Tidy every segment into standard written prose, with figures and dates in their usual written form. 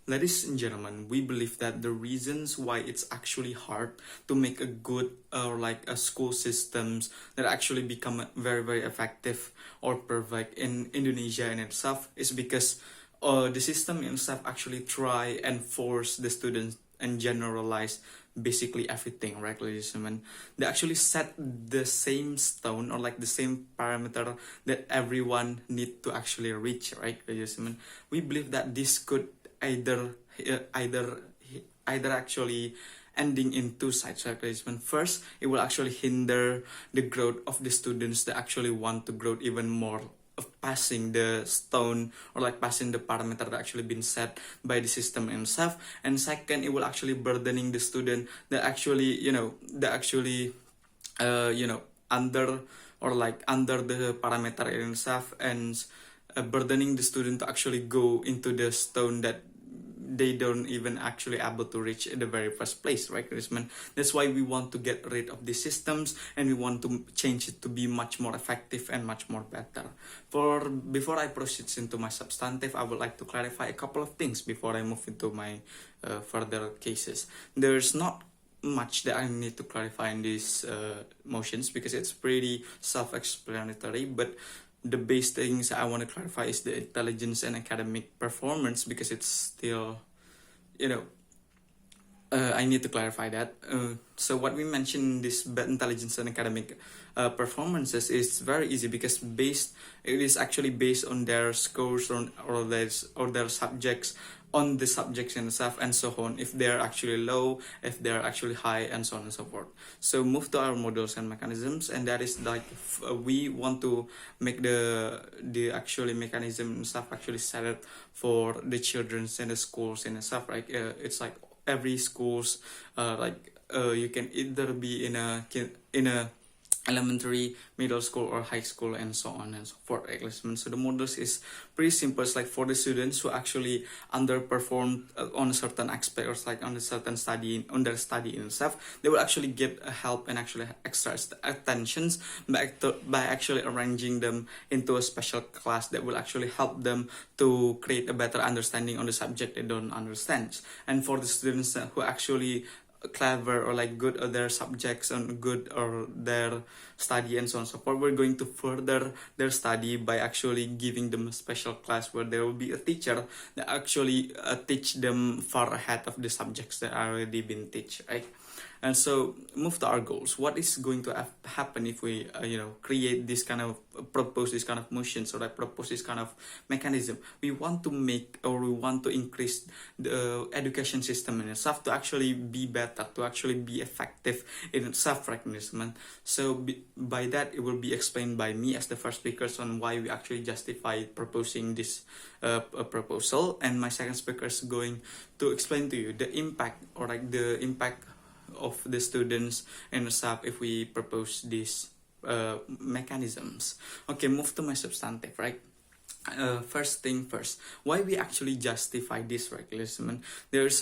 Ladies and gentlemen, we believe that the reasons why it's actually hard to make a good or like a school systems that actually become very very effective or perfect in Indonesia in itself is because the system itself actually try and force the students and generalize basically everything, right, ladies and gentlemen? They actually set the same stone or like the same parameter that everyone need to actually reach, right, ladies and gentlemen? We believe that this could either actually ending in two sides, right, ladies and gentlemen? First, it will actually hinder the growth of the students that actually want to grow even more of passing the stone or like passing the parameter that actually been set by the system itself. And second, it will actually burdening the student that actually under or like under the parameter itself, and burdening the student to actually go into the stone that they don't even actually able to reach in the very first place, right, Chrisman? That's why we want to get rid of these systems and we want to change it to be much more effective and much more better. Before I proceed into my substantive, I would like to clarify a couple of things before I move into my further cases. There's not much that I need to clarify in these motions because it's pretty self-explanatory, but the base things I want to clarify is the intelligence and academic performance, because it's still, I need to clarify that. So what we mentioned, this intelligence and academic performances, is very easy because it is actually based on their scores or their subjects, on the subjects themselves and so on, if they're actually low, if they're actually high, and so on and so forth. So move to our models and mechanisms, and that is like we want to make the actually mechanism and stuff actually set it for the children's and the schools and stuff, right? It's like every schools you can either be in a elementary, middle school, or high school, and so on and so forth. So the models is pretty simple. It's like for the students who actually underperformed on a certain aspect, or like on a certain study, on their study itself, they will actually get help and actually extra attentions by actually arranging them into a special class that will actually help them to create a better understanding on the subject they don't understand. And for the students who actually clever or like good at their subjects and good or their study and so on and so forth, we're going to further their study by actually giving them a special class where there will be a teacher that actually teach them far ahead of the subjects that already been taught, right? And so move to our goals. What is going to happen if we create this kind of propose this kind of motions, or like propose this kind of mechanism? We want to make, or we want to increase the education system in itself to actually be better, to actually be effective in self-recognition. So by that, it will be explained by me as the first speakers on why we actually justify proposing this proposal, and my second speaker is going to explain to you the impact, or like the impact of the students and staff if we propose these mechanisms. Okay, move to my substantive, right? First thing first, why we actually justify this regulation? There's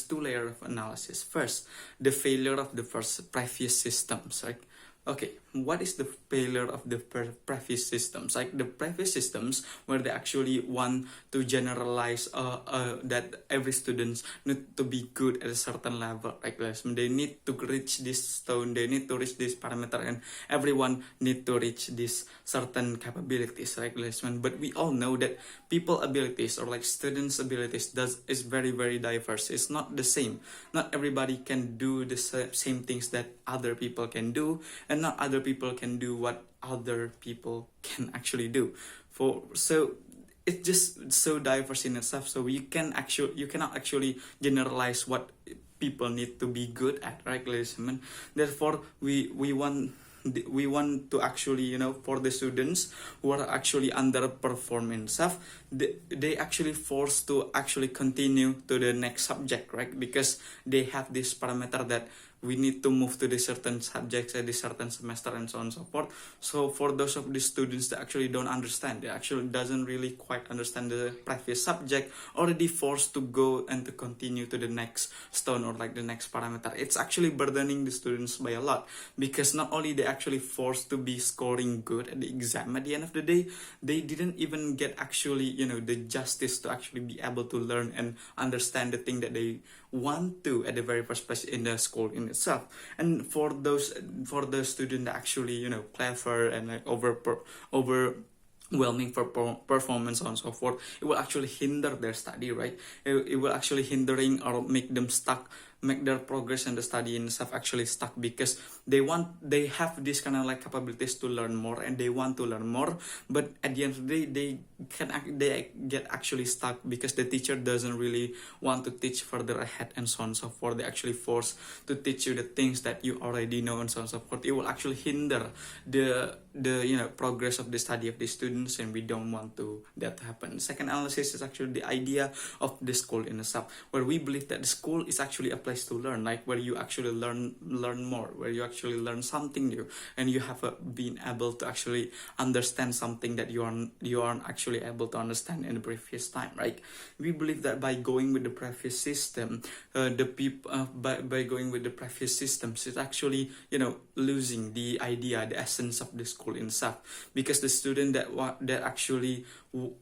two layers of analysis. First, the failure of the previous systems, right? Okay, what is the failure of the previous systems? Like the previous systems where they actually want to generalize that every student need to be good at a certain level. Like they need to reach this stone, they need to reach this parameter, and everyone need to reach this certain capabilities, right? But we all know that people abilities, or like students abilities, is very very diverse. It's not the same. Not everybody can do the same things that other people can do, and not other people can do what other people can actually do. So it's just so diverse in itself. So you cannot actually generalize what people need to be good at, right, ladies and gentlemen? Therefore, we want to actually, for the students who are actually underperforming stuff, they actually forced to actually continue to the next subject, right? Because they have this parameter that we need to move to the certain subjects at the certain semester and so on and so forth. So for those of the students that actually don't understand, they actually doesn't really quite understand the previous subject, already forced to go and to continue to the next stone or like the next parameter, it's actually burdening the students by a lot, because not only they actually forced to be scoring good at the exam, at the end of the day they didn't even get actually, you know, the justice to actually be able to learn and understand the thing that they want to at the very first place in the school in itself. And for the student that actually, you know, clever and like overwhelming for performance and so forth, it will actually hinder their study, right? It will actually hindering or make them stuck, make their progress and the study in itself actually stuck, because they have this kind of like capabilities to learn more and they want to learn more, but at the end of the day they get actually stuck because the teacher doesn't really want to teach further ahead and so on and so forth. They actually force to teach you the things that you already know and so on and so forth. It will actually hinder the you know, progress of the study of the students, and we don't want to that to happen. Second analysis is actually the idea of the school in itself, where we believe that the school is actually a place to learn, like where you actually learn more, where you actually learn something new, and you have been able to actually understand something that you aren't actually able to understand in the previous time, right? We believe that by going with the previous system, by going with the previous systems, it's actually, you know, losing the idea, the essence of the school itself, because the student that actually,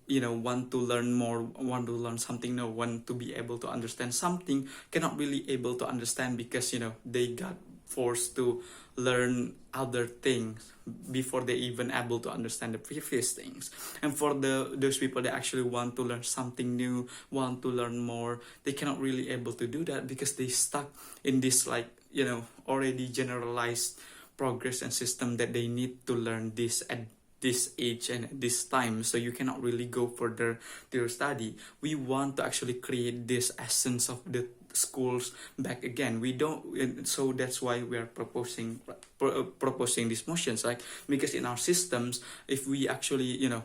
you know, want to learn more, want to learn something new, want to be able to understand something, cannot really able to understand, because, you know, they got forced to learn other things before they even able to understand the previous things. And for those people that actually want to learn something new, want to learn more, they cannot really able to do that because they stuck in this, like, you know, already generalized progress and system that they need to learn this at this age and at this time, so you cannot really go further to your study. We want to actually create this essence of the schools back again. We don't, so that's why we are proposing these motions, like, because in our systems, if we actually, you know,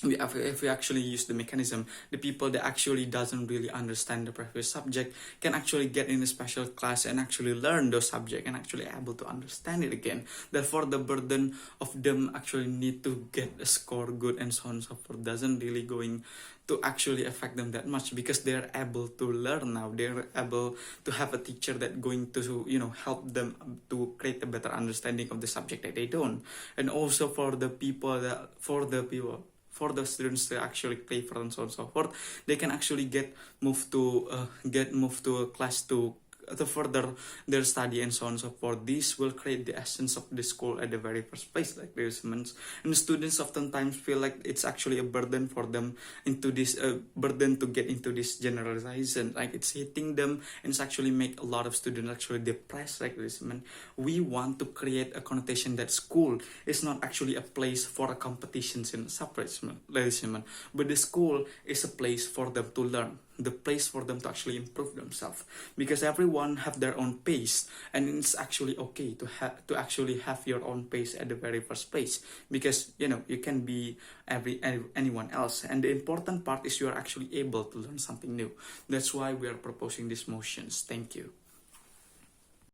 if we actually use the mechanism, the people that actually doesn't really understand the previous subject can actually get in a special class and actually learn those subject and actually able to understand it again. Therefore, the burden of them actually need to get a score good and so on and so forth doesn't really going to actually affect them that much, because they're able to learn now. They're able to have a teacher that going to, you know, help them to create a better understanding of the subject that they don't. And also for the students to actually play for and so on and so forth, they can actually get moved to a class to further their study and so on and so forth. This will create the essence of the school at the very first place, like this means. And the students oftentimes feel like it's actually a burden for them into this burden to get into this generalization, like it's hitting them, and it's actually make a lot of students actually depressed, like this. Man, we want to create a connotation that school is not actually a place for a competitions in separate, ladies and gentlemen, but the school is a place for them to learn, the place for them to actually improve themselves, because everyone have their own pace, and it's actually okay to actually have your own pace at the very first place, because, you know, you can be anyone else, and the important part is you are actually able to learn something new. That's why we are proposing these motions. Thank you.